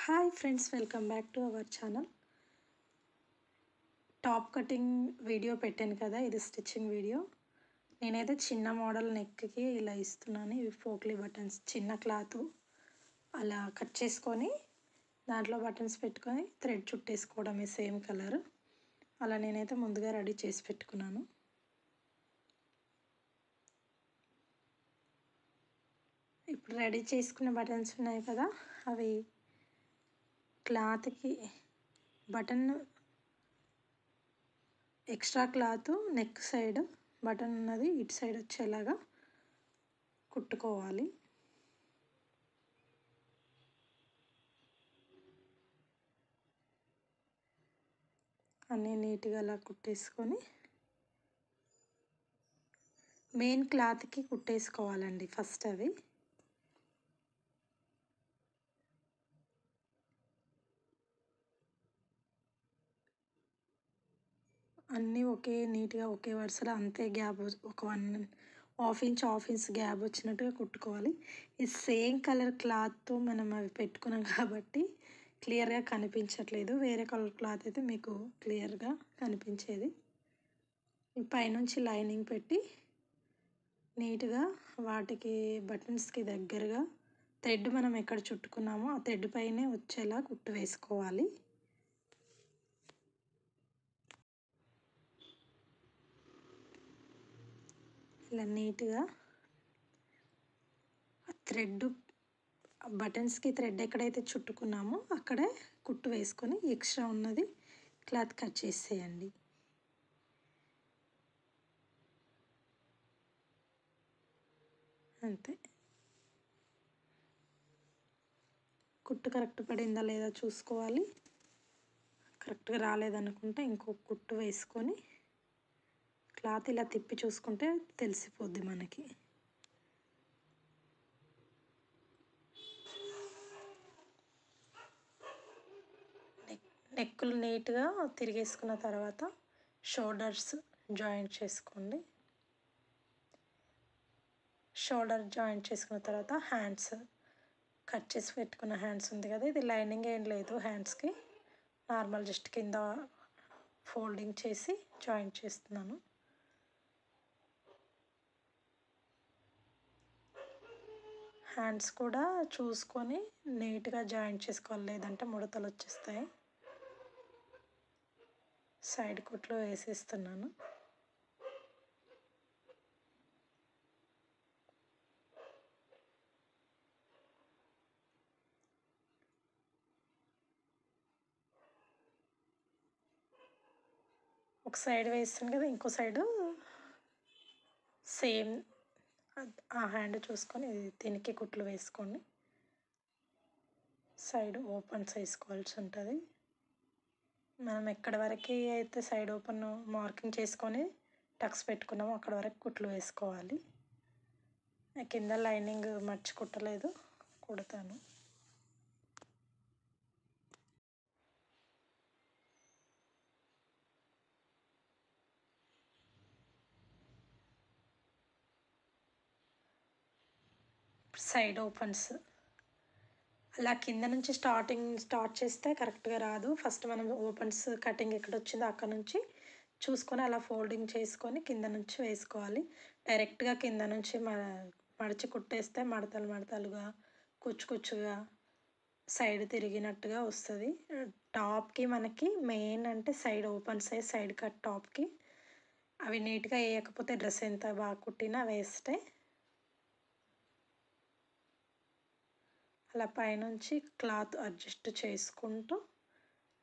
Hi friends, welcome back to our channel. Top cutting video పెట్టాను కదా, ఇది stitching video. నేనైతే చిన్న మోడల్ నెక్కి ఇలా ఇస్తున్నాను. ఇవి పోక్లీ బటన్స్, చిన్న క్లాత్ అలా కట్ చేసుకొని దాంట్లో బటన్స్ పెట్టుకొని థ్రెడ్ చుట్టేసుకోవడమే, సేమ్ కలర్. అలా నేనైతే ముందుగా రెడీ చేసి పెట్టుకున్నాను. ఇప్పుడు రెడీ చేసుకున్న బటన్స్ ఉన్నాయి కదా, అవి క్లాత్కి button extra cloth neck side button ఉన్నది ఇటు సైడ్ వచ్చేలాగా కుట్టుకోవాలి. అన్నీ నీట్గా అలా కుట్టేసుకొని మెయిన్ క్లాత్కి కుట్టేసుకోవాలండి ఫస్ట్. అవి అన్నీ ఒకే నీట్గా ఒకే వరుసలో అంతే గ్యాప్, ఒక 1.5 ఇంచ్ గ్యాప్ వచ్చినట్టుగా కుట్టుకోవాలి. ఈ సేమ్ కలర్ క్లాత్తో మనం అవి పెట్టుకున్నాం కాబట్టి క్లియర్గా కనిపించట్లేదు. వేరే కలర్ క్లాత్ అయితే మీకు క్లియర్గా కనిపించేది. పైనుంచి లైనింగ్ పెట్టి నీట్గా వాటికి బటన్స్కి దగ్గరగా థ్రెడ్ మనం ఎక్కడ చుట్టుకున్నామో ఆ థ్రెడ్ పైనే వచ్చేలా కుట్టు వేసుకోవాలి. ఇలా నీట్గా థ్రెడ్ బటన్స్కి థ్రెడ్ ఎక్కడైతే చుట్టుకున్నామో అక్కడే కుట్టు వేసుకొని ఎక్స్ట్రా ఉన్నది క్లాత్ కట్ చేసేయండి. అంతే. కుట్టు కరెక్ట్ పడిందా లేదా చూసుకోవాలి. కరెక్ట్గా రాలేదనుకుంటే ఇంకో కుట్టు వేసుకొని క్లాత్ ఇలా తిప్పి చూసుకుంటే తెలిసిపోద్ది మనకి. నెక్కులు నీట్గా తిరిగేసుకున్న తర్వాత షోల్డర్స్ జాయింట్ చేసుకోండి. షోల్డర్ జాయింట్ చేసుకున్న తర్వాత హ్యాండ్స్ కట్ చేసి పెట్టుకున్న హ్యాండ్స్ ఉంది కదా, ఇది లైనింగ్ ఏం లేదు హ్యాండ్స్కి, నార్మల్ జస్ట్ కింద ఫోల్డింగ్ చేసి జాయింట్ చేస్తున్నాను. హ్యాండ్స్ కూడా చూసుకొని నీట్గా జాయింట్ చేసుకోవాలి, లేదంటే ముడతలు వచ్చేస్తాయి. సైడ్ కుట్లు వేసేస్తున్నాను. ఒక సైడ్ వేస్తాను కదా, ఇంకో సైడు సేమ్ ఆ హ్యాండ్ చూసుకొని దీనికి కుట్లు వేసుకోండి. సైడ్ ఓపెన్స్ వేసుకోవాల్సి ఉంటుంది. మనం ఎక్కడి వరకు అయితే సైడ్ ఓపెన్ మార్కింగ్ చేసుకొని టక్స్ పెట్టుకున్నామో అక్కడ వరకు కుట్లు వేసుకోవాలి. కింద లైనింగ్ మర్చి కుట్టలేదు, కుడతాను. సైడ్ ఓపెన్స్ అలా కింద నుంచి స్టార్ట్ చేస్తే కరెక్ట్గా రాదు. ఫస్ట్ మనం ఓపెన్స్ కటింగ్ ఎక్కడ వచ్చిందో అక్కడ నుంచి చూసుకొని అలా ఫోల్డింగ్ చేసుకొని కింద నుంచి వేసుకోవాలి. డైరెక్ట్గా కింద నుంచి మడిచి కుట్టేస్తే మడతలుగా కుచ్చుగా సైడ్ తిరిగినట్టుగా వస్తుంది. టాప్కి మనకి మెయిన్ అంటే సైడ్ ఓపెన్స్, సైడ్ కట్ టాప్కి అవి నీట్గా వేయకపోతే డ్రెస్ ఎంత బాగా కుట్టినా వేస్తే. అలా పైనుంచి క్లాత్ అడ్జస్ట్ చేసుకుంటూ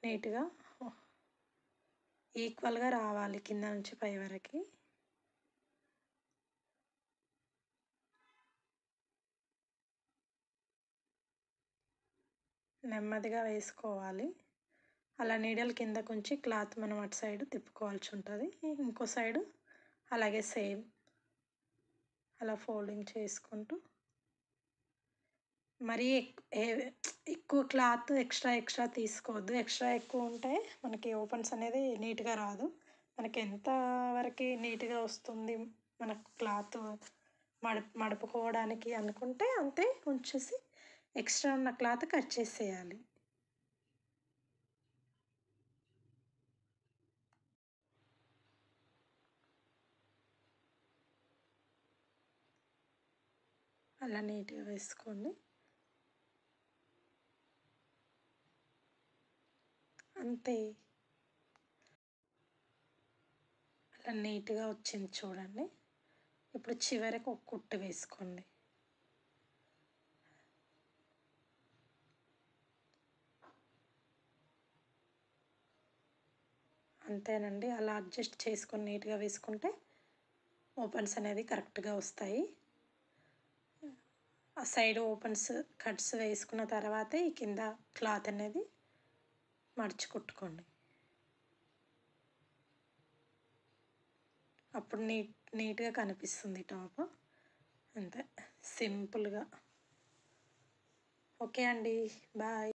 నీట్గా ఈక్వల్గా రావాలి కింద నుంచి పై వరకు. నెమ్మదిగా వేసుకోవాలి. అలా నీడల్ కిందకు ఉంచి క్లాత్ మనం అటు సైడ్ తిప్పుకోవాల్సి ఉంటుంది. ఇంకో సైడు అలాగే సేమ్ అలా ఫోల్డింగ్ చేసుకుంటూ మరీ ఎక్కువ క్లాత్ ఎక్స్ట్రా తీసుకోవద్దు. ఎక్స్ట్రా ఎక్కువ ఉంటే మనకి ఓపెన్స్ అనేది నీట్గా రాదు. మనకి ఎంత వరకు నీట్గా వస్తుంది మనకు క్లాత్ మడుపుకోవడానికి అనుకుంటే అంతే ఉంచేసి ఎక్స్ట్రా ఉన్న క్లాత్ కట్ చేసేయాలి. అలా నీట్గా వేసుకోండి. అంతే, అలా నీట్గా వచ్చింది చూడండి. ఇప్పుడు చివరికి ఒక కుట్టు వేసుకోండి. అంతేనండి, అలా అడ్జస్ట్ చేసుకొని నీట్గా వేసుకుంటే ఓపెన్స్ అనేది కరెక్ట్గా వస్తాయి. ఆ సైడ్ ఓపెన్స్ కట్స్ వేసుకున్న తర్వాతే ఈ కింద క్లాత్ అనేది మడిచి కుట్టుకోండి. అప్పుడు నీట్గా కనిపిస్తుంది టాప్. అంతే, సింపుల్గా. ఓకే అండి, బాయ్.